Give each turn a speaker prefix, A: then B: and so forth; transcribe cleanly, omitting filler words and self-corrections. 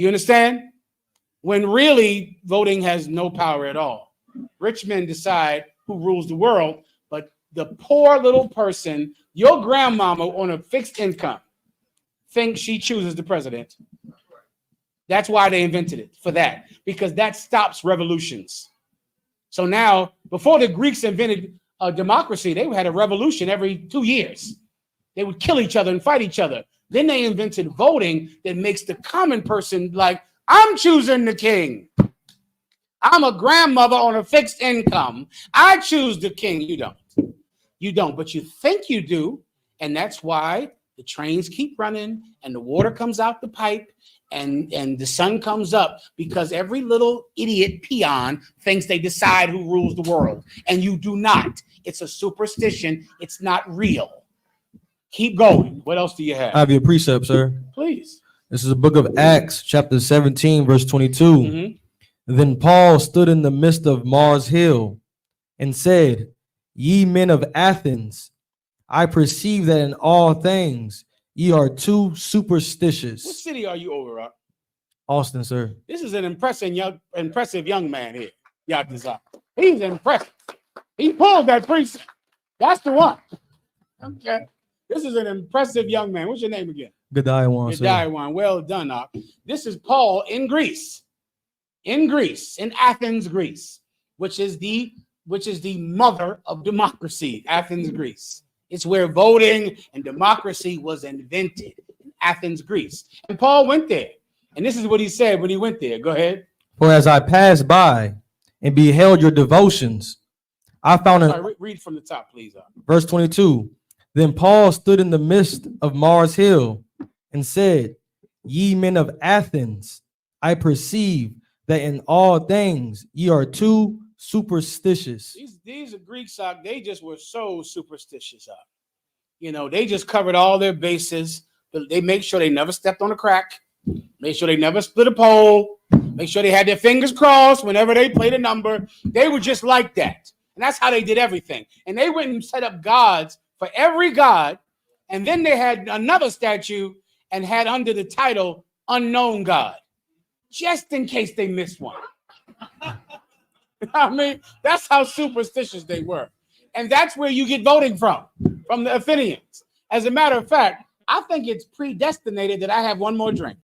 A: You understand? When really voting has no power at all. Rich men decide who rules the world, but the poor little person, your grandmama on a fixed income, thinks she chooses the president. That's why they invented it, for that, because that stops revolutions. So now, before the Greeks invented democracy, they had a revolution every 2 years. They would kill each other and fight each other. Then they invented voting that makes the common person like, I'm choosing the king. I'm a grandmother on a fixed income. I choose the king. You don't. You don't, but you think you do. And that's why the trains keep running and the water comes out the pipe and the sun comes up, because every little idiot peon thinks they decide who rules the world. And you do not. It's a superstition. It's not real. Keep going. What else do you have?
B: I have your precept, sir.
A: Please.
B: This is the book of Acts, chapter 17, verse 22.
A: Mm-hmm.
B: Then Paul stood in the midst of Mars Hill and said, Ye men of Athens, I perceive that in all things ye are too superstitious.
A: What city are you over at?
B: Austin, sir.
A: This is an impressive young man here. Yakuza. He's impressive. He pulled that precept. That's the one. Okay. This is an impressive young man. What's your name again?
B: Gadiwan, sir.
A: Gadiwan. Well done, Op. This is Paul in Greece. In Athens, Greece, which is the mother of democracy, Athens, Greece. It's where voting and democracy was invented, in Athens, Greece. And Paul went there. And this is what he said when he went there. Go ahead.
B: For as I passed by and beheld your devotions, I found
A: read from the top, please.
B: Verse 22. Then Paul stood in the midst of Mars Hill and said, Ye men of Athens, I perceive that in all things ye are too superstitious.
A: These are Greeks, they just were so superstitious. They just covered all their bases. They made sure they never stepped on a crack, made sure they never split a pole, make sure they had their fingers crossed whenever they played a number. They were just like that. And that's how they did everything. And they went and set up gods for every god. And then they had another statue and had under the title Unknown God, just in case they missed one. I mean, that's how superstitious they were. And that's where you get voting from the Athenians. As a matter of fact, I think it's predestinated that I have one more drink.